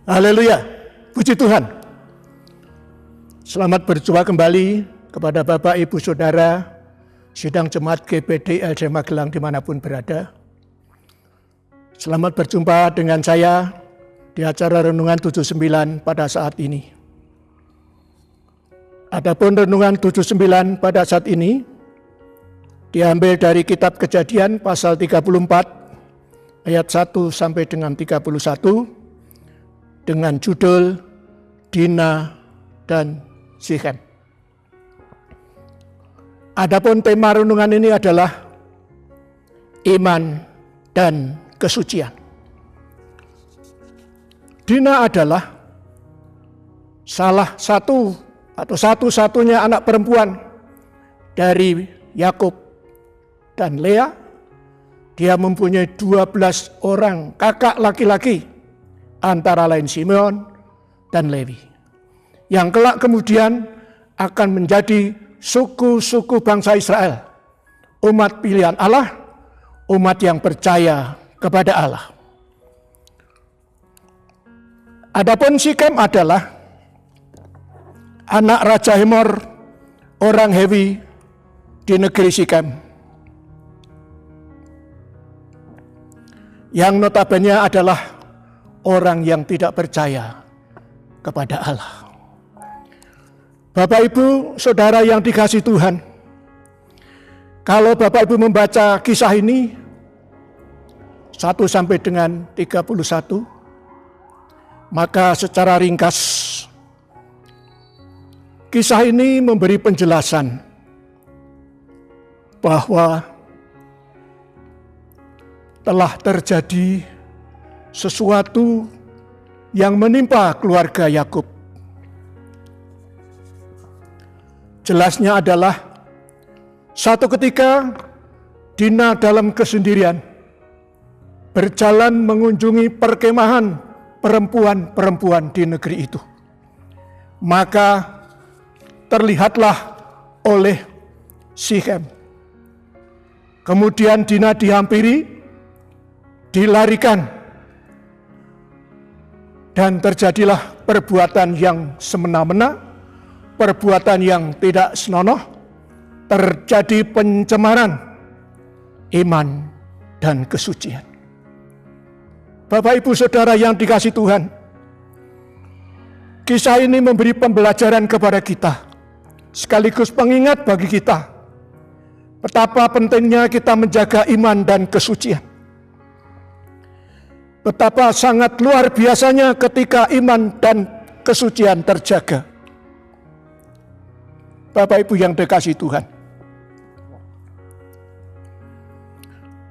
Haleluya, puji Tuhan. Selamat berjumpa kembali kepada Bapak, Ibu, Saudara, sidang jemaat GBD LD Magelang dimanapun berada. Selamat berjumpa dengan saya di acara Renungan 79 pada saat ini. Adapun Renungan 79 pada saat ini diambil dari kitab Kejadian pasal 34 ayat 1 sampai dengan 31 dengan judul Dina dan Sichem. Adapun tema renungan ini adalah iman dan kesucian. Dina adalah salah satu atau satu-satunya anak perempuan dari Yakub dan Lea. Dia mempunyai 12 orang kakak laki-laki, antara lain Simeon dan Lewi, yang kelak kemudian akan menjadi suku-suku bangsa Israel, umat pilihan Allah, umat yang percaya kepada Allah. Adapun Sichem adalah anak Raja Hemor, orang Hewi di negeri Sichem, yang notabene adalah orang yang tidak percaya kepada Allah. Bapak, Ibu, Saudara yang dikasihi Tuhan, kalau Bapak Ibu membaca kisah ini 1 sampai dengan 31, maka secara ringkas kisah ini memberi penjelasan bahwa telah terjadi sesuatu yang menimpa keluarga Yakub. Jelasnya adalah satu ketika Dina dalam kesendirian berjalan mengunjungi perkemahan perempuan-perempuan di negeri itu. Maka terlihatlah oleh Sichem. Kemudian Dina dihampiri, dilarikan, dan terjadilah perbuatan yang semena-mena, perbuatan yang tidak senonoh, terjadi pencemaran iman dan kesucian. Bapak, Ibu, Saudara yang dikasihi Tuhan, kisah ini memberi pembelajaran kepada kita, sekaligus pengingat bagi kita, betapa pentingnya kita menjaga iman dan kesucian. Betapa sangat luar biasanya ketika iman dan kesucian terjaga. Bapak, Ibu yang dikasihi Tuhan,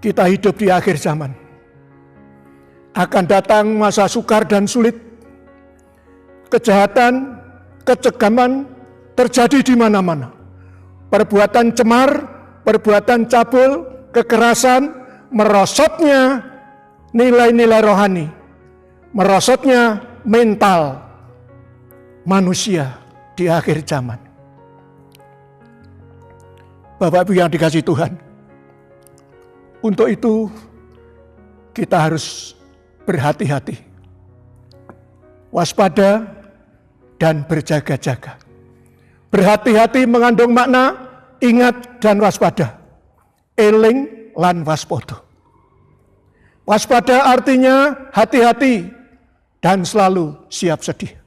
kita hidup di akhir zaman. Akan datang masa sukar dan sulit. Kejahatan, kecegaman terjadi di mana-mana. Perbuatan cemar, perbuatan cabul, kekerasan, merosotnya nilai-nilai rohani, merosotnya mental manusia di akhir zaman. Bapak, Ibu yang dikasihi Tuhan, untuk itu kita harus berhati-hati, waspada dan berjaga-jaga. Berhati-hati mengandung makna ingat dan waspada, eling lan waspodo. Waspada artinya hati-hati dan selalu siap sedia.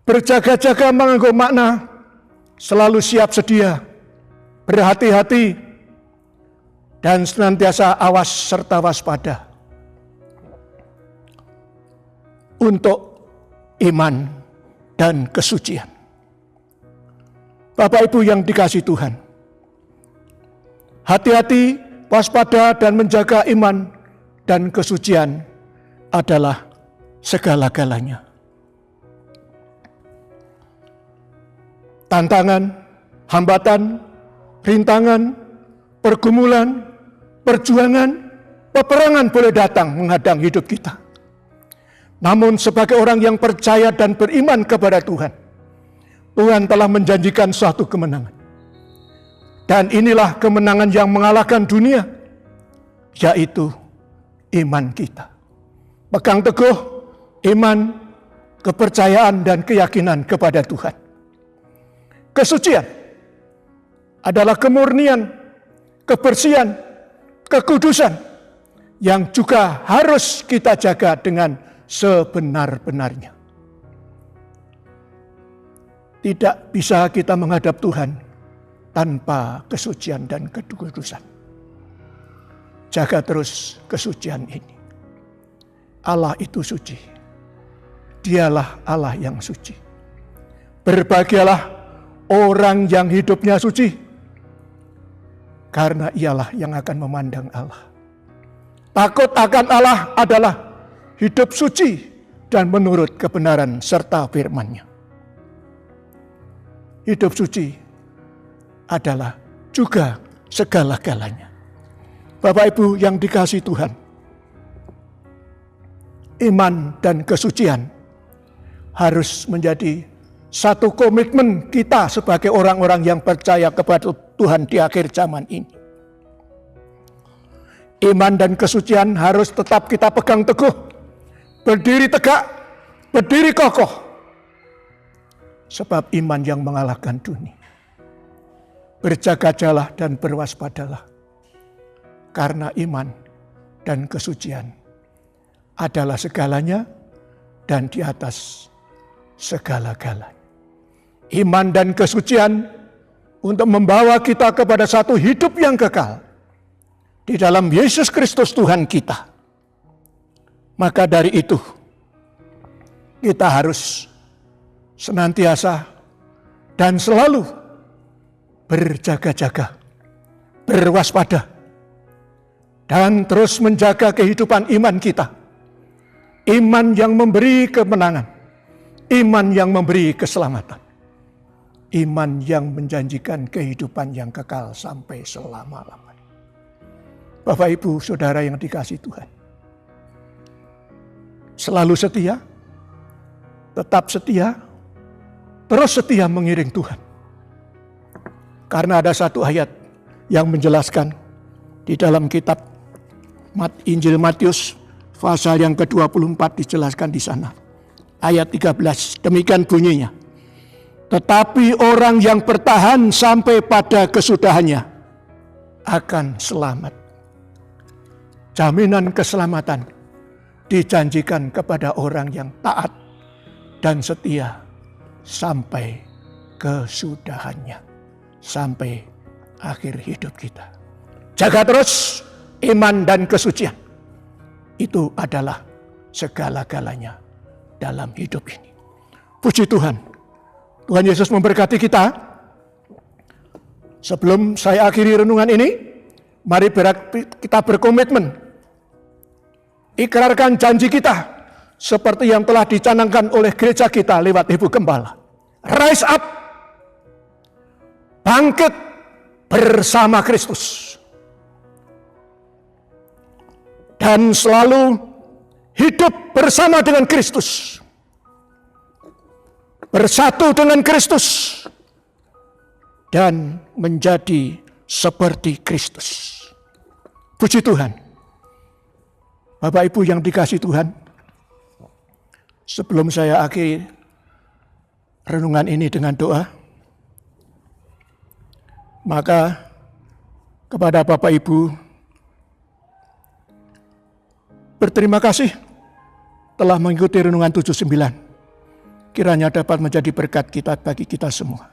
Berjaga-jaga mengandung makna selalu siap sedia, berhati-hati, dan senantiasa awas serta waspada untuk iman dan kesucian. Bapak, Ibu yang dikasihi Tuhan, hati-hati, waspada, dan menjaga iman dan kesucian adalah segala-galanya. Tantangan, hambatan, rintangan, pergumulan, perjuangan, peperangan boleh datang menghadang hidup kita. Namun sebagai orang yang percaya dan beriman kepada Tuhan, Tuhan telah menjanjikan suatu kemenangan. Dan inilah kemenangan yang mengalahkan dunia, yaitu iman kita. Pegang teguh iman, kepercayaan, dan keyakinan kepada Tuhan. Kesucian adalah kemurnian, kebersihan, kekudusan yang juga harus kita jaga dengan sebenar-benarnya. Tidak bisa kita menghadap Tuhan tanpa kesucian dan kekudusan. Jaga terus kesucian ini. Allah itu suci. Dialah Allah yang suci. Berbahagialah orang yang hidupnya suci, karena ialah yang akan memandang Allah. Takut akan Allah adalah hidup suci dan menurut kebenaran serta firman-Nya. Hidup suci adalah juga segala-galanya. Bapak Ibu yang dikasihi Tuhan, iman dan kesucian harus menjadi satu komitmen kita sebagai orang-orang yang percaya kepada Tuhan di akhir zaman ini. Iman dan kesucian harus tetap kita pegang teguh, berdiri tegak, berdiri kokoh. Sebab iman yang mengalahkan dunia. Berjaga-jagalah dan berwaspadalah, karena iman dan kesucian adalah segalanya dan di atas segala-galanya. Iman dan kesucian untuk membawa kita kepada satu hidup yang kekal di dalam Yesus Kristus Tuhan kita. Maka dari itu kita harus senantiasa dan selalu berjaga-jaga, berwaspada, dan terus menjaga kehidupan iman kita. Iman yang memberi kemenangan, iman yang memberi keselamatan, iman yang menjanjikan kehidupan yang kekal sampai selama-lamanya. Bapak, Ibu, Saudara yang dikasihi Tuhan, selalu setia, tetap setia, terus setia mengiring Tuhan. Karena ada satu ayat yang menjelaskan di dalam kitab Injil Matius pasal yang ke-24 dijelaskan di sana. Ayat 13, demikian bunyinya. Tetapi orang yang bertahan sampai pada kesudahannya akan selamat. Jaminan keselamatan dijanjikan kepada orang yang taat dan setia sampai kesudahannya, sampai akhir hidup kita. Jaga terus iman dan kesucian. Itu adalah segala-galanya dalam hidup ini. Puji Tuhan. Tuhan Yesus memberkati kita. Sebelum saya akhiri renungan ini, mari kita berkomitmen. Ikrarkan janji kita seperti yang telah dicanangkan oleh gereja kita lewat Ibu Gembala. Rise up, bangkit bersama Kristus, dan selalu hidup bersama dengan Kristus, bersatu dengan Kristus, dan menjadi seperti Kristus. Puji Tuhan. Bapak Ibu yang dikasihi Tuhan, sebelum saya akhiri renungan ini dengan doa, maka kepada Bapak Ibu berterima kasih telah mengikuti renungan 79. Kiranya dapat menjadi berkat kita bagi kita semua.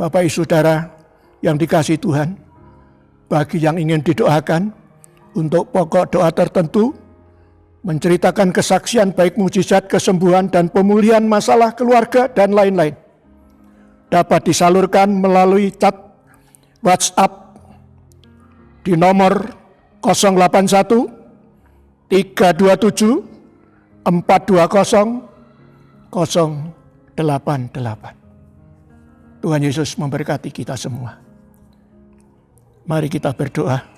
Bapak Ibu Saudara yang dikasihi Tuhan, bagi yang ingin didoakan untuk pokok doa tertentu, menceritakan kesaksian baik mujizat, kesembuhan, dan pemulihan masalah keluarga dan lain-lain, dapat disalurkan melalui chat WhatsApp di nomor 081 327 420 088. Tuhan Yesus memberkati kita semua. Mari kita berdoa.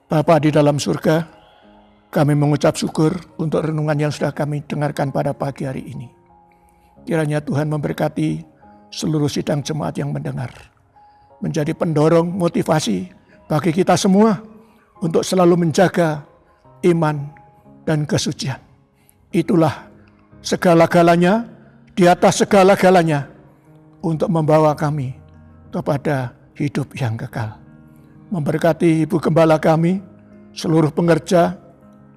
Bapa di dalam surga, kami mengucap syukur untuk renungan yang sudah kami dengarkan pada pagi hari ini. Kiranya Tuhan memberkati seluruh sidang jemaat yang mendengar, menjadi pendorong motivasi bagi kita semua untuk selalu menjaga iman dan kesucian, itulah segala-galanya, di atas segala-galanya, untuk membawa kami kepada hidup yang kekal. Memberkati Ibu Gembala kami, seluruh pengerja,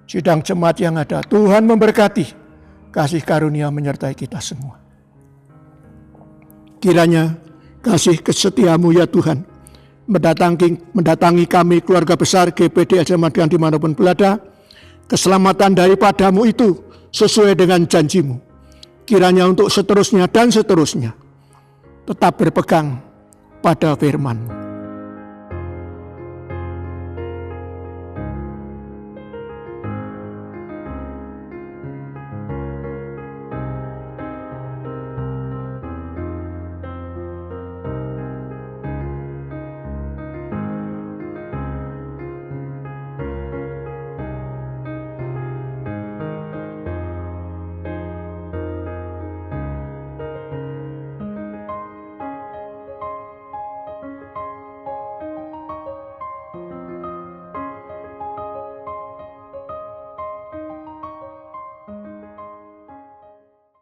sidang jemaat yang ada. Tuhan memberkati, kasih karunia menyertai kita semua. Kiranya kasih kesetiamu ya Tuhan, mendatangi kami keluarga besar GPD Ajamadian dimanapun berada. Keselamatan daripadamu itu sesuai dengan janjimu. Kiranya untuk seterusnya dan seterusnya tetap berpegang pada firman-Mu.